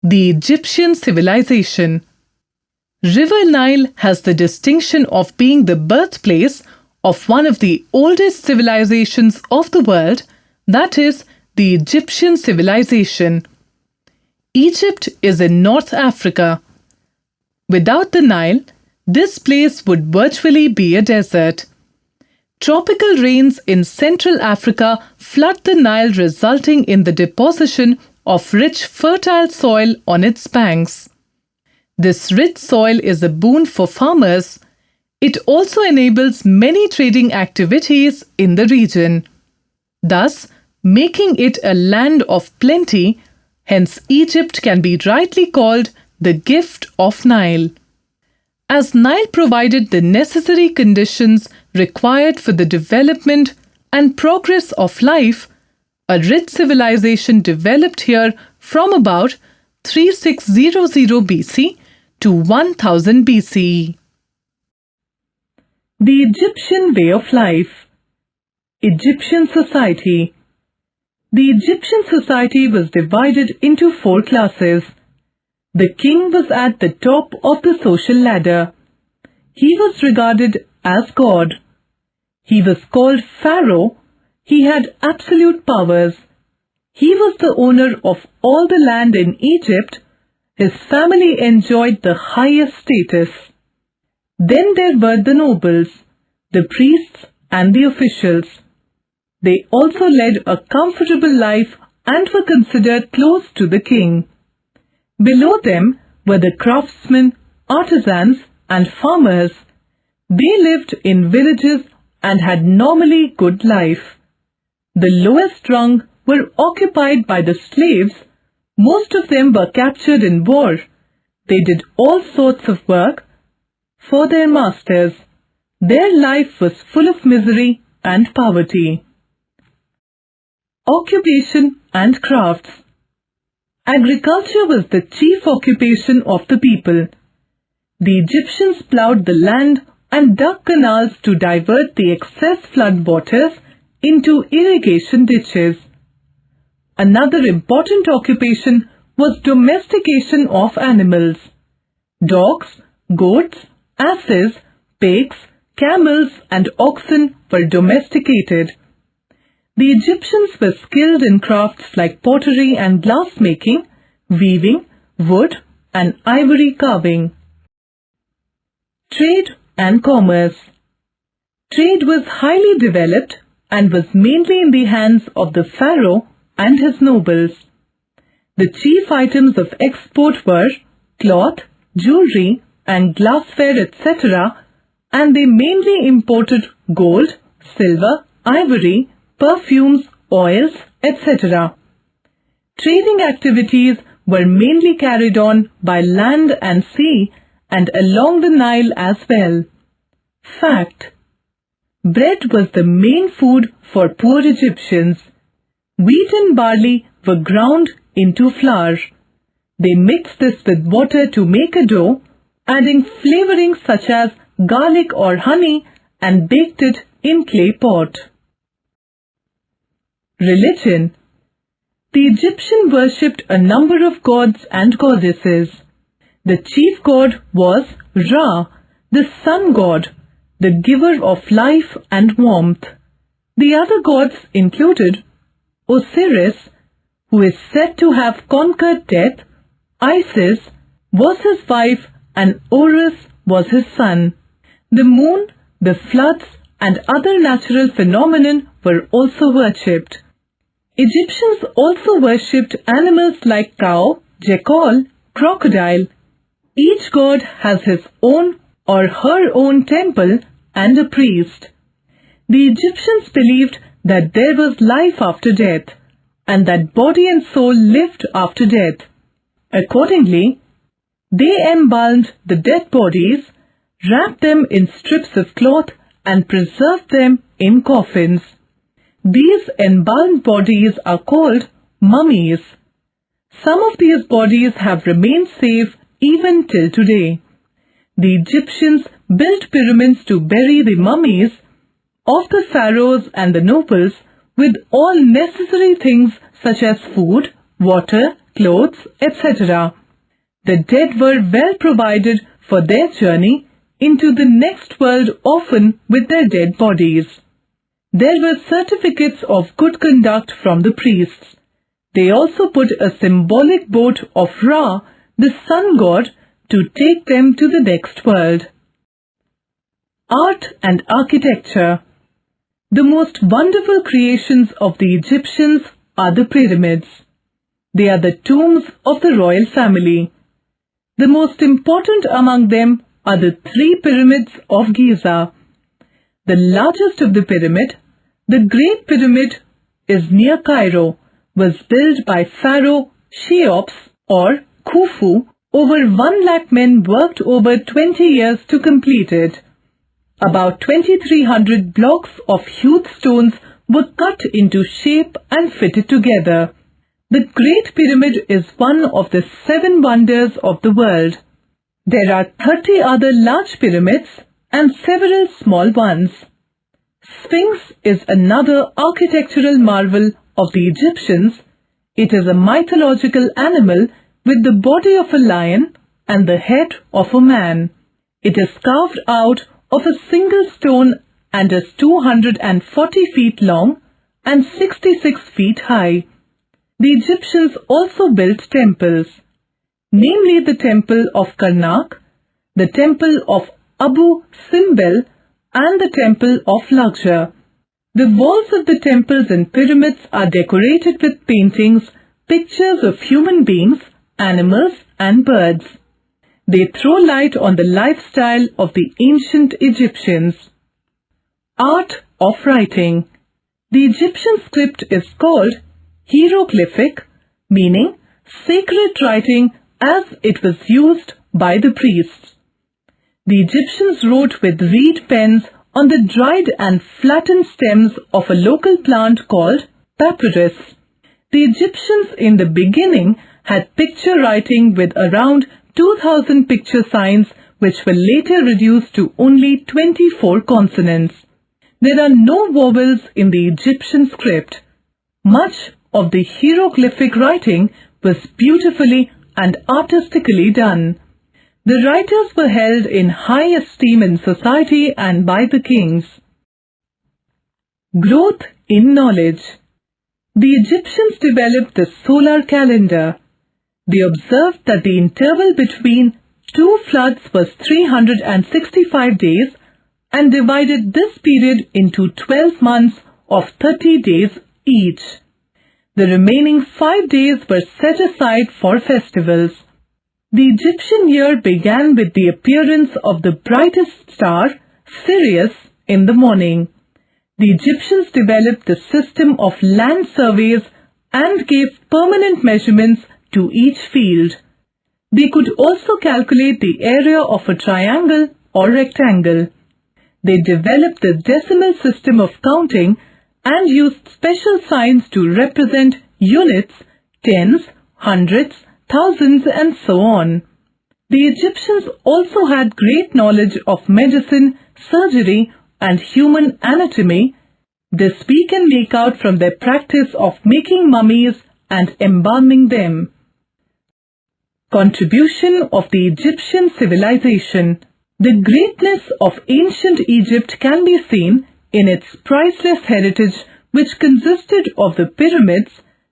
The Egyptian Civilization. River Nile has the distinction of being the birthplace of one of the oldest civilizations of the world, that is, the Egyptian civilization. Egypt is in North Africa. Without the Nile, this place would virtually be a desert. Tropical rains in Central Africa flood the Nile, resulting in the deposition of rich, fertile soil on its banks. This rich soil is a boon for farmers. It also enables many trading activities in the region, thus making it a land of plenty. Hence, Egypt can be rightly called the gift of Nile. As Nile provided the necessary conditions required for the development and progress of life, a rich civilization developed here from about 3600 BC to 1000 BCE. The Egyptian way of life. Egyptian society. The Egyptian society was divided into 4 classes. The king was at the top of the social ladder. He was regarded as God. He was called Pharaoh. He had absolute powers. He was the owner of all the land in Egypt. His family enjoyed the highest status. Then there were the nobles, the priests and the officials. They also led a comfortable life and were considered close to the king. Below them were the craftsmen, artisans and farmers. They lived in villages and had normally good life. The lowest rung were occupied by the slaves. Most of them were captured in war. They did all sorts of work for their masters. Their life was full of misery and poverty. Occupation and crafts. Agriculture was the chief occupation of the people. The Egyptians ploughed the land and dug canals to divert the excess flood waters into irrigation ditches. Another important occupation was domestication of animals. Dogs, goats, asses, pigs, camels and oxen were domesticated. The Egyptians were skilled in crafts like pottery and glass-making, weaving, wood and ivory carving. Trade and commerce. Trade was highly developed and was mainly in the hands of the pharaoh and his nobles. The chief items of export were cloth, jewelry and glassware, etc., and they mainly imported gold, silver, ivory, perfumes, oils, etc. Trading activities were mainly carried on by land and sea and along the Nile as well. Fact: bread was the main food for poor Egyptians. Wheat and barley were ground into flour. They mixed this with water to make a dough, adding flavorings such as garlic or honey, and baked it in clay pot. Religion. The Egyptians worshipped a number of gods and goddesses. The chief god was Ra, the sun god, the giver of life and warmth. The other gods included Osiris, who is said to have conquered death, Isis was his wife and Horus was his son. The moon, the floods and other natural phenomena were also worshipped. Egyptians also worshipped animals like cow, jackal, crocodile. Each god has his own or her own temple and a priest. The Egyptians believed that there was life after death and that body and soul lived after death. Accordingly, they embalmed the dead bodies, wrapped them in strips of cloth and preserved them in coffins. These embalmed bodies are called mummies. Some of these bodies have remained safe even till today. The Egyptians built pyramids to bury the mummies of the pharaohs and the nobles with all necessary things such as food, water, clothes, etc. The dead were well provided for their journey into the next world, often with their dead bodies. There were certificates of good conduct from the priests. They also put a symbolic boat of Ra, the sun god, to take them to the next world. Art and architecture. The most wonderful creations of the Egyptians are the pyramids. They are the tombs of the royal family. The most important among them are the 3 pyramids of Giza. The largest of the pyramid, the Great Pyramid, is near Cairo, was built by Pharaoh Cheops or Khufu. Over 1 lakh men worked over 20 years to complete it. About 2,300 blocks of huge stones were cut into shape and fitted together. The Great Pyramid is one of the 7 wonders of the world. There are 30 other large pyramids and several small ones. Sphinx is another architectural marvel of the Egyptians. It is a mythological animal with the body of a lion and the head of a man. It is carved out of a single stone and is 240 feet long and 66 feet high. The Egyptians also built temples, namely the temple of Karnak, the temple of Abu Simbel, and the temple of Luxor. The walls of the temples and pyramids are decorated with paintings, pictures of human beings, animals, and birds. They throw light on the lifestyle of the ancient Egyptians. Art of writing. The Egyptian script is called hieroglyphic, meaning sacred writing, as it was used by the priests. The Egyptians wrote with reed pens on the dried and flattened stems of a local plant called papyrus. The Egyptians in the beginning had picture writing with around 2,000 picture signs, which were later reduced to only 24 consonants. There are no vowels in the Egyptian script. Much of the hieroglyphic writing was beautifully and artistically done. The writers were held in high esteem in society and by the kings. Growth in knowledge. The Egyptians developed the solar calendar. They observed that the interval between 2 floods was 365 days and divided this period into 12 months of 30 days each. The remaining 5 days were set aside for festivals. The Egyptian year began with the appearance of the brightest star, Sirius, in the morning. The Egyptians developed the system of land surveys and gave permanent measurements to each field. They could also calculate the area of a triangle or rectangle. They developed the decimal system of counting and used special signs to represent units, tens, hundreds, thousands, and so on. The Egyptians also had great knowledge of medicine, surgery, and human anatomy. This we can make out from their practice of making mummies and embalming them. Contribution of the Egyptian civilization. The greatness of ancient Egypt can be seen in its priceless heritage, which consisted of the pyramids,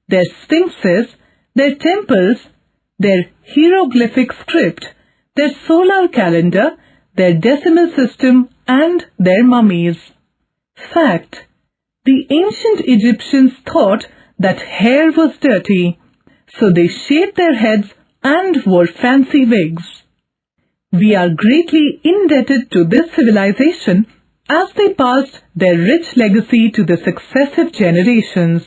their sphinxes, their temples, their hieroglyphic script, their solar calendar, their decimal system, and their mummies. Fact: the ancient Egyptians thought that hair was dirty, so they shaved their heads and wore fancy wigs. We are greatly indebted to this civilization as they passed their rich legacy to the successive generations.